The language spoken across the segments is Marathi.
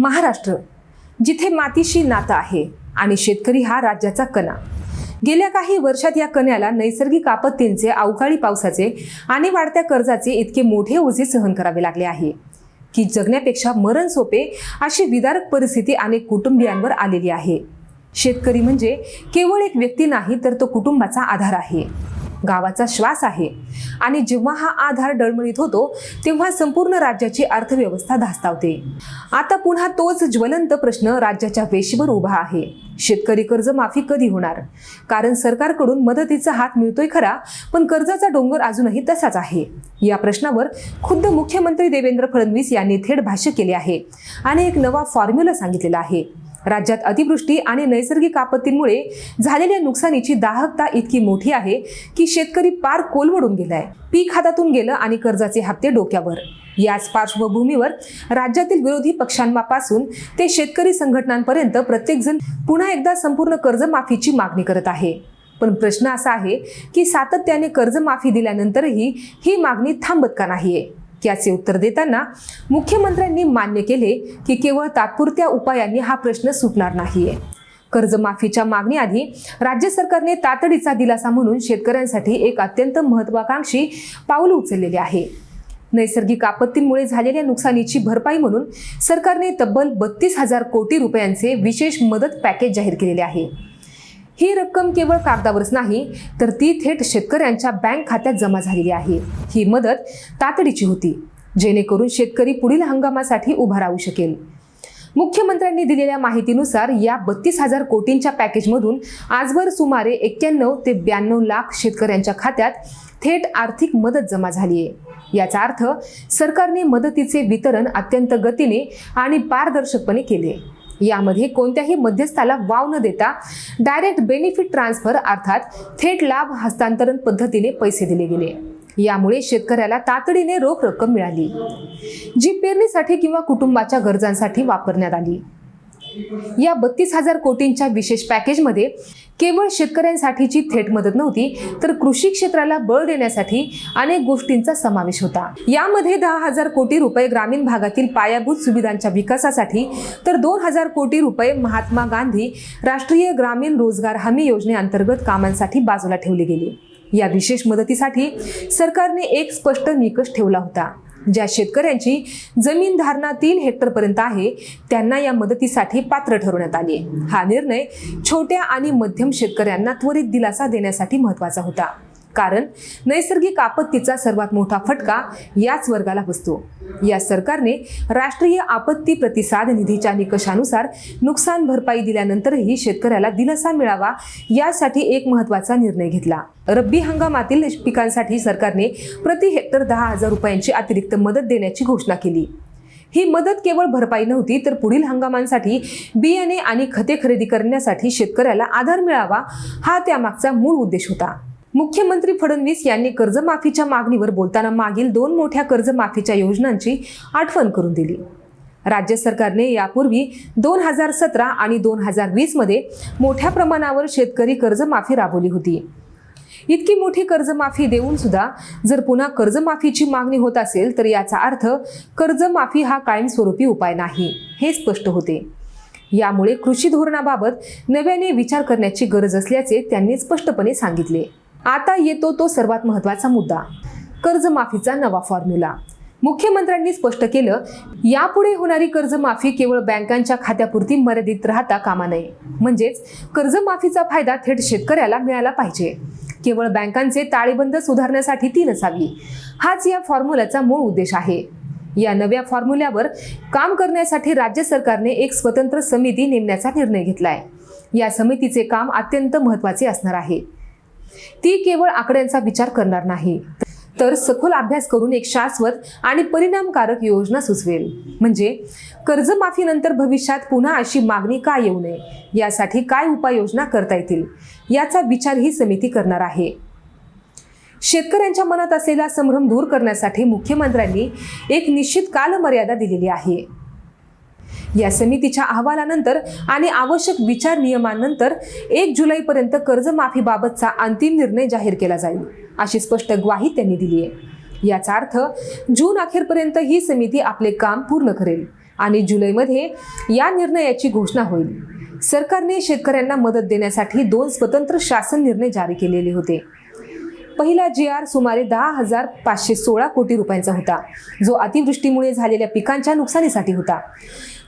महाराष्ट्र, जिथे मातीशी नातं आहे आणि शेतकरी हा राज्याचा कणा. गेल्या काही वर्षात या कण्याला नैसर्गिक आपत्तींचे, अवकाळी पावसाचे आणि वाढत्या कर्जाचे इतके मोठे ओझे सहन करावे लागले आहे की जगण्यापेक्षा मरण सोपे अशी विदारक परिस्थिती अनेक कुटुंबियांवर आलेली आहे. शेतकरी म्हणजे केवळ एक व्यक्ती नाही, तर तो कुटुंबाचा आधार आहे, गावाचा श्वास आहे. आणि जेव्हा हा आधार डळमळीत होतो तेव्हा संपूर्ण राज्याची अर्थव्यवस्था धास्तावते. आता पुन्हा तोच ज्वलंत प्रश्न राज्याच्या वेशीवर उभा आहे. शेतकरी कर्जमाफी कधी होणार? कारण सरकारकडून मदतीचा हात मिळतोय खरा, पण कर्जाचा डोंगर अजूनही तसाच आहे. या प्रश्नावर खुद्द मुख्यमंत्री देवेंद्र फडणवीस यांनी थेट भाष्य केले आहे आणि एक नवा फॉर्म्युला सांगितलेला आहे. राज्यात अतिवृष्टी आणि नैसर्गिक आपत्तींमुळे झालेल्या नुकसानीची दाहकता इतकी मोठी आहे की शेतकरी पार कोलमडून गेलाय. पीक हातातून गेलं आणि कर्जाचे हप्ते डोक्यावर. याच पार्श्वभूमीवर राज्यातील विरोधी पक्षांपासून ते शेतकरी संघटनांपर्यंत प्रत्येकजण पुन्हा एकदा संपूर्ण कर्जमाफीची मागणी करत आहे. पण प्रश्न असा आहे की सातत्याने कर्जमाफी दिल्यानंतरही ही मागणी थांबत का नाहीये? याचे उत्तर देताना मुख्यमंत्र्यांनी मान्य केले की केवळ तात्पुरत्या उपायांनी हा प्रश्न सुटणार नाहीये. कर्जमाफीच्या मागणीआधी राज्य सरकारने तातडीचा दिलासा म्हणून शेतकऱ्यांसाठी एक अत्यंत महत्त्वाकांक्षी पाऊल उचललेले आहे. नैसर्गिक आपत्तींमुळे झालेल्या नुकसानीची भरपाई म्हणून सरकारने तब्बल 32,000 कोटी रुपयांचे विशेष मदत पॅकेज जाहीर केलेले आहे. ही रक्कम केवळ कागदावरच नाही, तर ती थेट शेतकऱ्यांच्या बँक खात्यात जमा झालेली आहे. ही मदत तातडीची होती, जेणेकरून शेतकरी पुढील हंगामासाठी उभा राहू शकेल. मुख्यमंत्र्यांनी दिलेल्या माहितीनुसार या 32,000 कोटींच्या पॅकेजमधून आजवर सुमारे 91 ते 92 लाख शेतकऱ्यांच्या खात्यात थेट आर्थिक मदत जमा झाली आहे. याचा अर्थ सरकारने मदतीचे वितरण अत्यंत गतीने आणि पारदर्शकपणे केले. यामध्ये कोणत्याही मध्यस्थाला वाव न देता डायरेक्ट बेनिफिट ट्रान्सफर अर्थात थेट लाभ हस्तांतरण पद्धतीने पैसे दिले गेले. यामुळे शेतकऱ्याला तातडीने रोख रक्कम मिळाली, जी पेरणीसाठी किंवा कुटुंबाच्या गरजांसाठी वापरण्यात आली. या 32,000 कोटींच्या विशेष पॅकेजमध्ये केवळ शेतकऱ्यांसाठीची थेट मदत नव्हती, तर कृषी क्षेत्राला बळ देण्यासाठी अनेक गोष्टींचा समावेश होता. यामध्ये 10,000 कोटी रुपये ग्रामीण भागातील पायाभूत सुविधांच्या विकासासाठी, तर 2,000 कोटी रुपये महात्मा गांधी राष्ट्रीय ग्रामीण रोजगार हमी योजनेअंतर्गत कामांसाठी बाजूला ठेवले गेले. या विशेष मदतीसाठी सरकारने एक स्पष्ट निकष ठेवला होता. ज्या शेतकऱ्यांची जमीन धारणा 3 हेक्टरपर्यंत आहे त्यांना या मदतीसाठी पात्र ठरवण्यात आले. हा निर्णय छोट्या आणि मध्यम शेतकऱ्यांना त्वरित दिलासा देण्यासाठी महत्त्वाचा होता, कारण नैसर्गिक आपत्तीचा सर्वात मोठा फटका याच वर्गाला बसतो. या सरकारने राष्ट्रीय आपत्ती प्रतिसाद निधीच्या निकषानुसार नुकसान भरपाई दिल्यानंतरही शेतकऱ्याला दिलासा मिळावा यासाठी एक महत्त्वाचा निर्णय घेतला. रब्बी हंगामातील पिकांसाठी सरकारने प्रति हेक्टर 10,000 रुपयांची अतिरिक्त मदत देण्याची घोषणा केली. ही मदत केवळ भरपाई नव्हती, तर पुढील हंगामांसाठी बियाणे आणि खते खरेदी करण्यासाठी शेतकऱ्याला आधार मिळावा हा त्यामागचा मूळ उद्देश होता. मुख्यमंत्री फडणवीस यांनी कर्जमाफीच्या मागणीवर बोलताना मागील 2 मोठ्या कर्जमाफीच्या योजनांची आठवण करून दिली. राज्य सरकारने यापूर्वी 2017 आणि 2020 मध्ये मोठ्या प्रमाणावर शेतकरी कर्जमाफी राबवली होती. इतकी मोठी कर्जमाफी देऊन सुद्धा जर पुन्हा कर्जमाफीची मागणी होत असेल तर याचा अर्थ कर्जमाफी हा कायमस्वरूपी उपाय नाही, हे स्पष्ट होते. यामुळे कृषी धोरणाबाबत नव्याने विचार करण्याची गरज असल्याचे त्यांनी स्पष्टपणे सांगितले. आता येतो तो सर्वात महत्त्वाचा मुद्दा, कर्जमाफीचा नवा फॉर्म्युला. मुख्यमंत्र्यांनी स्पष्ट केलं, यापुढे होणारी कर्जमाफी केवळ बँकांच्या खात्यापुरती मर्यादित राहता कामा नये. म्हणजेच कर्जमाफीचा फायदा थेट शेतकऱ्याला मिळाला पाहिजे. केवळ बँकांचे ताळेबंद सुधारण्यासाठी ती नसावी, हाच या फॉर्म्युल्याचा मूळ उद्देश आहे. या नव्या फॉर्म्युल्यावर काम करण्यासाठी राज्य सरकारने एक स्वतंत्र समिती नेमण्याचा निर्णय घेतलाय. या समितीचे काम अत्यंत महत्त्वाचे असणार आहे. ती केवळ आकड्यांचा विचार करणार नाही, तर सखोल अभ्यास करून एक शाश्वत आणि परिणामकारक योजना सुचवेल. म्हणजे कर्जमाफीनंतर भविष्यात पुन्हा अशी मागणी का येऊ नये, यासाठी काय उपाययोजना करता येतील याचा विचार ही समिती करणार आहे. शेतकऱ्यांच्या मनात असलेला संभ्रम दूर करण्यासाठी मुख्यमंत्र्यांनी एक निश्चित कालमर्यादा दिलेली आहे. या समितीच्या अहवालानंतर आणि आवश्यक विचार नियमांनंतर 1 जुलैपर्यंत कर्जमाफीबाबतचा अंतिम निर्णय जाहीर केला जाईल, अशी स्पष्ट ग्वाही त्यांनी दिली आहे. याचा अर्थ जून अखेरपर्यंत ही समिती आपले काम पूर्ण करेल आणि जुलैमध्ये या निर्णयाची घोषणा होईल. सरकारने शेतकऱ्यांना मदत देण्यासाठी 2 स्वतंत्र शासन निर्णय जारी केलेले होते. पहिला GR सुमारे 10,516 कोटी रुपयांचा होता, जो अतिवृष्टीमुळे झालेल्या पिकांच्या नुकसानीसाठी होता.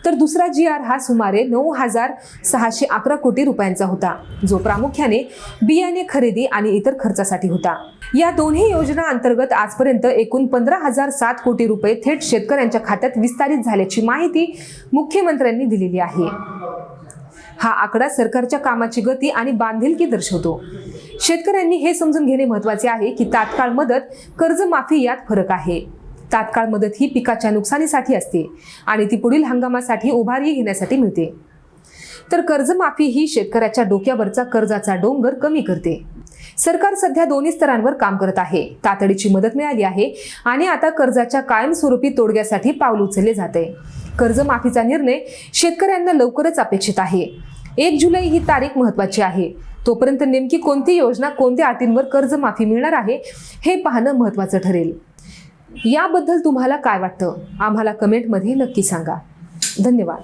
तर दुसरा GR हा सुमारे 9,611 कोटी रुपयांचा होता, जो प्रामुख्याने बियाणे खरेदी आणि इतर खर्चासाठी होता. या दोन्ही योजना अंतर्गत आजपर्यंत एकूण 15,007 कोटी रुपये थेट शेतकऱ्यांच्या खात्यात विस्तारित झाल्याची माहिती मुख्यमंत्र्यांनी दिलेली आहे. हा आकडा सरकारच्या कामाची गती आणि बांधिलकी दर्शवतो. शेतकऱ्यांनी हे समजून घेणे महत्त्वाचे आहे की तात्काळ मदत, कर्जमाफी यात फरक आहे. तात्काळ मदत ही पिकाच्या नुकसानीसाठी असते आणि ती पुढील हंगामासाठी उभारी घेण्यासाठी मिळते. तर कर्जमाफी ही शेतकऱ्याच्या डोक्यावरचा कर्जाचा डोंगर कमी करते. सरकार सध्या दोन्ही स्तरांवर काम करत आहे. तातडीची मदत मिळाली आहे आणि आता कर्जाच्या कायमस्वरूपी तोडग्यासाठी पाऊल उचलले जाते. कर्जमाफीचा निर्णय शेतकऱ्यांना लवकरच अपेक्षित आहे. 1 जुलै ही तारीख महत्त्वाची आहे. तोपर्यंत नेमकी कोणती योजना, कोणत्या अटींवर कर्जमाफी मिळणार आहे हे पाहणं महत्त्वाचं ठरेल. याबद्दल तुम्हाला काय वाटतं? आम्हाला कमेंटमध्ये नक्की सांगा. धन्यवाद.